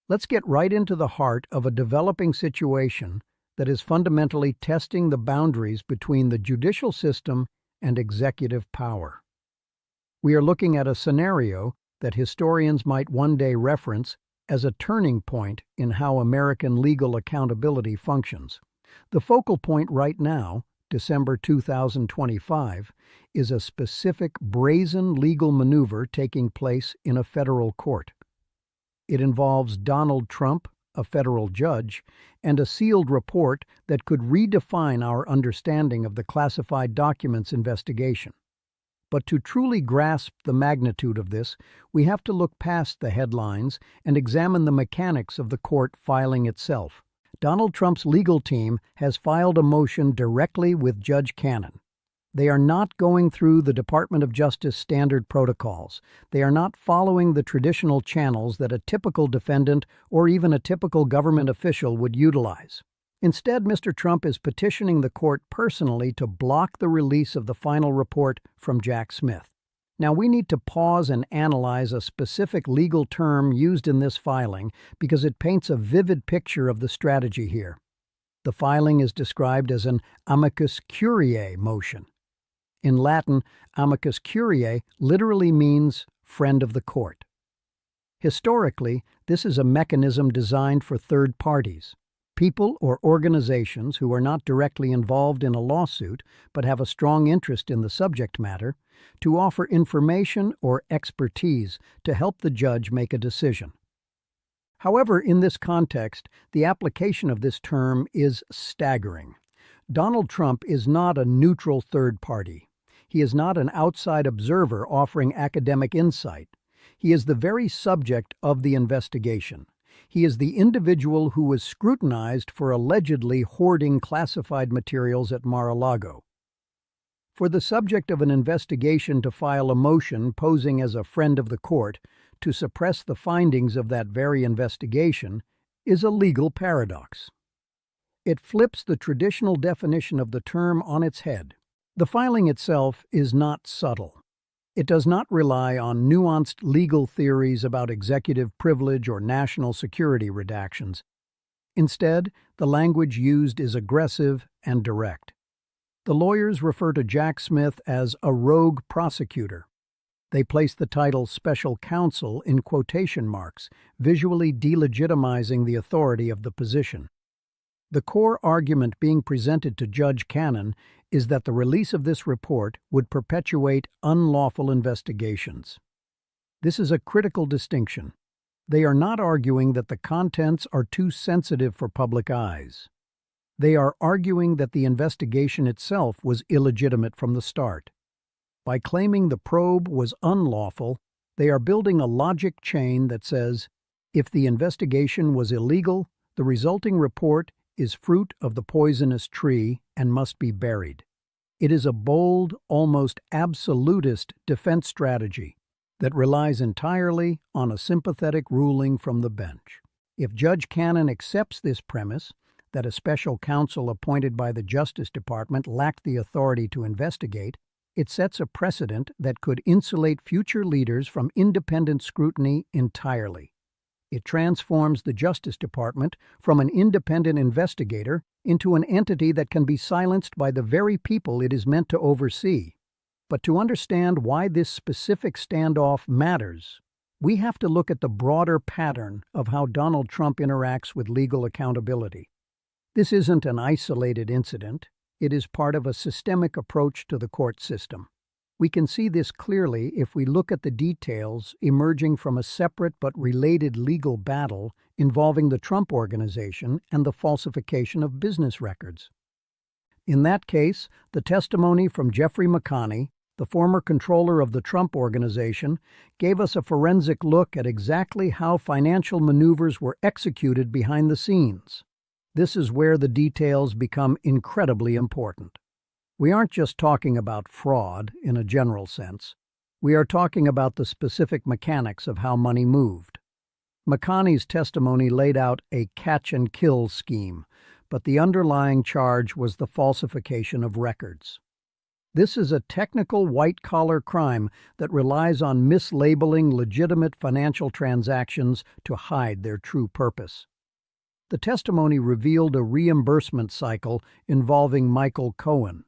Let's get right into the heart of a developing situation that is fundamentally testing the boundaries between the judicial system and executive power. We are looking at a scenario that historians might one day reference as a turning point in how American legal accountability functions. The focal point right now, December 2025, is a specific brazen legal maneuver taking place in a federal court. It involves Donald Trump, a federal judge, and a sealed report that could redefine our understanding of the classified documents investigation. But to truly grasp the magnitude of this, we have to look past the headlines and examine the mechanics of the court filing itself. Donald Trump's legal team has filed a motion directly with Judge Cannon. They are not going through the Department of Justice standard protocols. They are not following the traditional channels that a typical defendant or even a typical government official would utilize. Instead, Mr. Trump is petitioning the court personally to block the release of the final report from Jack Smith. Now, we need to pause and analyze a specific legal term used in this filing because it paints a vivid picture of the strategy here. The filing is described as an amicus curiae motion. In Latin, amicus curiae literally means friend of the court. Historically, this is a mechanism designed for third parties, people or organizations who are not directly involved in a lawsuit but have a strong interest in the subject matter, to offer information or expertise to help the judge make a decision. However, in this context, the application of this term is staggering. Donald Trump is not a neutral third party. He is not an outside observer offering academic insight. He is the very subject of the investigation. He is the individual who was scrutinized for allegedly hoarding classified materials at Mar-a-Lago. For the subject of an investigation to file a motion posing as a friend of the court to suppress the findings of that very investigation is a legal paradox. It flips the traditional definition of the term on its head. The filing itself is not subtle. It does not rely on nuanced legal theories about executive privilege or national security redactions. Instead, the language used is aggressive and direct. The lawyers refer to Jack Smith as a rogue prosecutor. They place the title special counsel in quotation marks, visually delegitimizing the authority of the position. The core argument being presented to Judge Cannon is that the release of this report would perpetuate unlawful investigations. This is a critical distinction. They are not arguing that the contents are too sensitive for public eyes. They are arguing that the investigation itself was illegitimate from the start. By claiming the probe was unlawful, they are building a logic chain that says, if the investigation was illegal, the resulting report is fruit of the poisonous tree and must be buried. It is a bold, almost absolutist defense strategy that relies entirely on a sympathetic ruling from the bench. If Judge Cannon accepts this premise, that a special counsel appointed by the Justice Department lacked the authority to investigate, it sets a precedent that could insulate future leaders from independent scrutiny entirely. It transforms the Justice Department from an independent investigator into an entity that can be silenced by the very people it is meant to oversee. But to understand why this specific standoff matters, we have to look at the broader pattern of how Donald Trump interacts with legal accountability. This isn't an isolated incident. It is part of a systemic approach to the court system. We can see this clearly if we look at the details emerging from a separate but related legal battle involving the Trump Organization and the falsification of business records. In that case, the testimony from Jeffrey McConney, the former controller of the Trump Organization, gave us a forensic look at exactly how financial maneuvers were executed behind the scenes. This is where the details become incredibly important. We aren't just talking about fraud in a general sense. We are talking about the specific mechanics of how money moved. McConney's testimony laid out a catch-and-kill scheme, but the underlying charge was the falsification of records. This is a technical white-collar crime that relies on mislabeling legitimate financial transactions to hide their true purpose. The testimony revealed a reimbursement cycle involving Michael Cohen,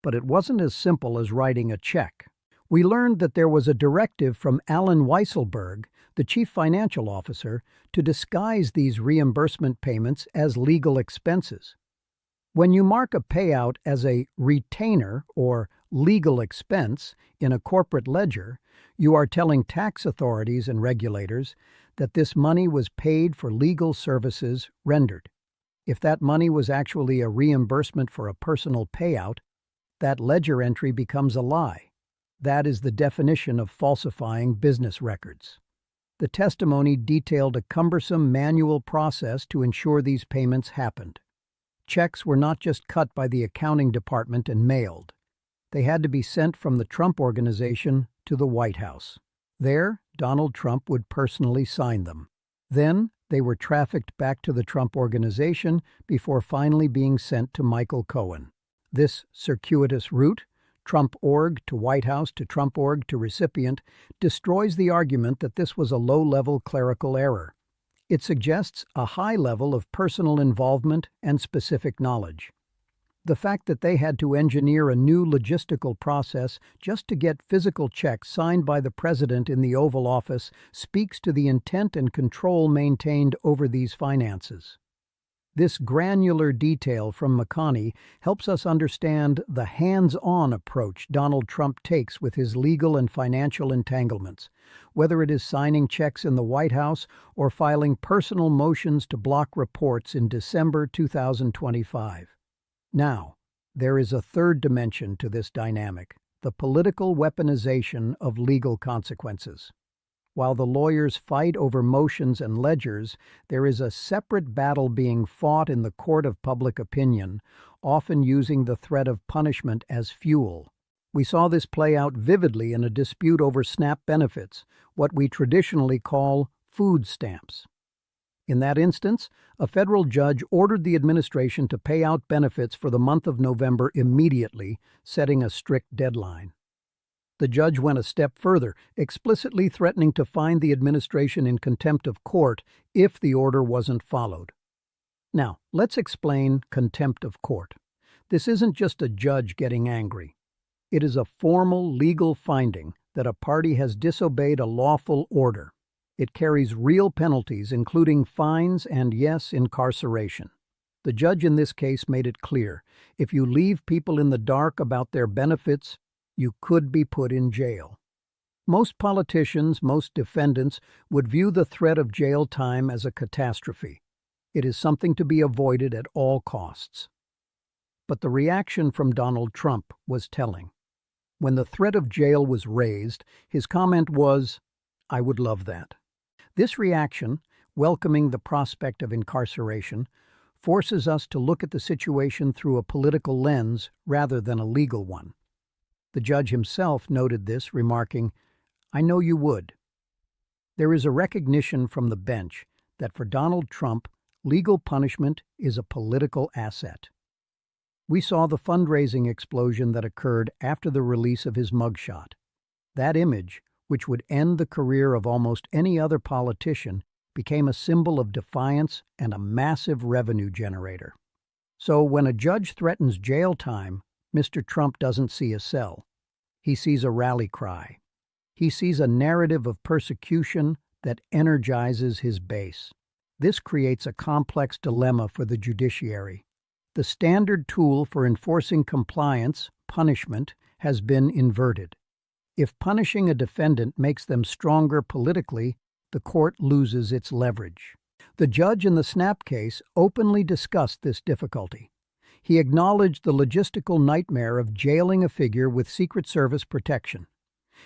but it wasn't as simple as writing a check. We learned that there was a directive from Alan Weisselberg, the chief financial officer, to disguise these reimbursement payments as legal expenses. When you mark a payout as a retainer or legal expense in a corporate ledger, you are telling tax authorities and regulators that this money was paid for legal services rendered. If that money was actually a reimbursement for a personal payout, that ledger entry becomes a lie. That is the definition of falsifying business records. The testimony detailed a cumbersome manual process to ensure these payments happened. Checks were not just cut by the accounting department and mailed. They had to be sent from the Trump Organization to the White House. There, Donald Trump would personally sign them. Then, they were trafficked back to the Trump Organization before finally being sent to Michael Cohen. This circuitous route, Trump org to White House to Trump org to recipient, destroys the argument that this was a low-level clerical error. It suggests a high level of personal involvement and specific knowledge. The fact that they had to engineer a new logistical process just to get physical checks signed by the president in the Oval Office speaks to the intent and control maintained over these finances. This granular detail from McConney helps us understand the hands-on approach Donald Trump takes with his legal and financial entanglements, whether it is signing checks in the White House or filing personal motions to block reports in December 2025. Now, there is a third dimension to this dynamic, the political weaponization of legal consequences. While the lawyers fight over motions and ledgers, there is a separate battle being fought in the court of public opinion, often using the threat of punishment as fuel. We saw this play out vividly in a dispute over SNAP benefits, what we traditionally call food stamps. In that instance, a federal judge ordered the administration to pay out benefits for the month of November immediately, setting a strict deadline. The judge went a step further, explicitly threatening to fine the administration in contempt of court if the order wasn't followed. Now, let's explain contempt of court. This isn't just a judge getting angry. It is a formal legal finding that a party has disobeyed a lawful order. It carries real penalties, including fines and, yes, incarceration. The judge in this case made it clear, if you leave people in the dark about their benefits, you could be put in jail. Most politicians, most defendants, would view the threat of jail time as a catastrophe. It is something to be avoided at all costs. But the reaction from Donald Trump was telling. When the threat of jail was raised, his comment was, "I would love that." This reaction, welcoming the prospect of incarceration, forces us to look at the situation through a political lens rather than a legal one. The judge himself noted this, remarking, "I know you would." There is a recognition from the bench that for Donald Trump, legal punishment is a political asset. We saw the fundraising explosion that occurred after the release of his mugshot. That image, which would end the career of almost any other politician, became a symbol of defiance and a massive revenue generator. So when a judge threatens jail time, Mr. Trump doesn't see a cell. He sees a rally cry. He sees a narrative of persecution that energizes his base. This creates a complex dilemma for the judiciary. The standard tool for enforcing compliance, punishment, has been inverted. If punishing a defendant makes them stronger politically, the court loses its leverage. The judge in the SNAP case openly discussed this difficulty. He acknowledged the logistical nightmare of jailing a figure with Secret Service protection.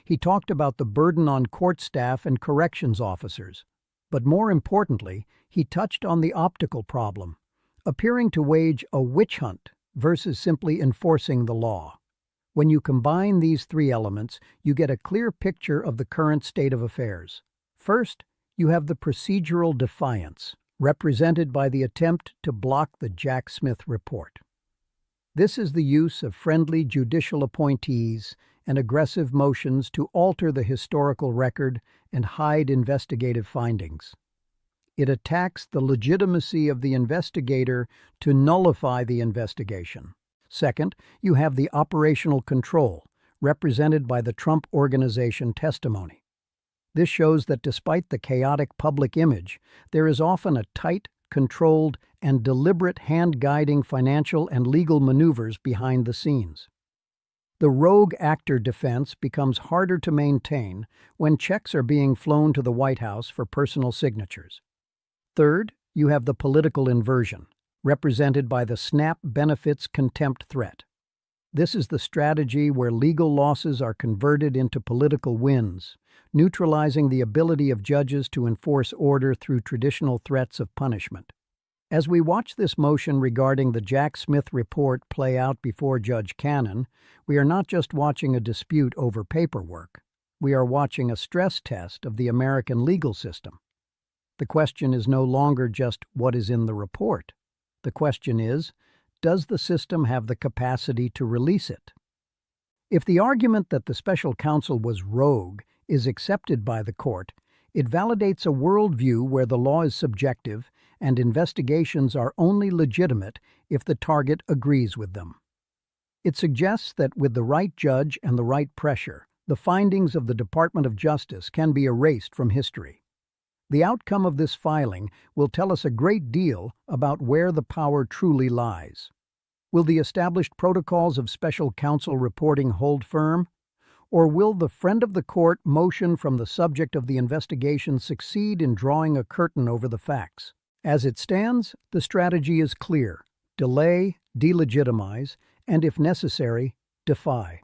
He talked about the burden on court staff and corrections officers. But more importantly, he touched on the optical problem, appearing to wage a witch hunt versus simply enforcing the law. When you combine these three elements, you get a clear picture of the current state of affairs. First, you have the procedural defiance, represented by the attempt to block the Jack Smith report. This is the use of friendly judicial appointees and aggressive motions to alter the historical record and hide investigative findings. It attacks the legitimacy of the investigator to nullify the investigation. Second, you have the operational control, represented by the Trump Organization testimony. This shows that despite the chaotic public image, there is often a tight, controlled, and deliberate hand-guiding financial and legal maneuvers behind the scenes. The rogue actor defense becomes harder to maintain when checks are being flown to the White House for personal signatures. Third, you have the political inversion, represented by the SNAP benefits contempt threat. This is the strategy where legal losses are converted into political wins, neutralizing the ability of judges to enforce order through traditional threats of punishment. As we watch this motion regarding the Jack Smith report play out before Judge Cannon, we are not just watching a dispute over paperwork. We are watching a stress test of the American legal system. The question is no longer just what is in the report. The question is, does the system have the capacity to release it? If the argument that the special counsel was rogue is accepted by the court, it validates a worldview where the law is subjective and investigations are only legitimate if the target agrees with them. It suggests that with the right judge and the right pressure, the findings of the Department of Justice can be erased from history. The outcome of this filing will tell us a great deal about where the power truly lies. Will the established protocols of special counsel reporting hold firm? Or will the friend of the court motion from the subject of the investigation succeed in drawing a curtain over the facts? As it stands, the strategy is clear: delay, delegitimize, and if necessary, defy.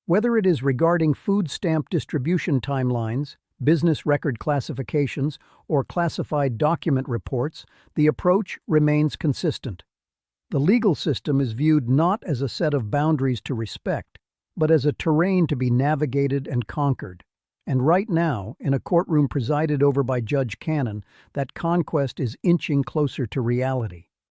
Whether it is regarding food stamp distribution timelines, business record classifications, or classified document reports, the approach remains consistent. The legal system is viewed not as a set of boundaries to respect, but as a terrain to be navigated and conquered. And right now, in a courtroom presided over by Judge Cannon, that conquest is inching closer to reality.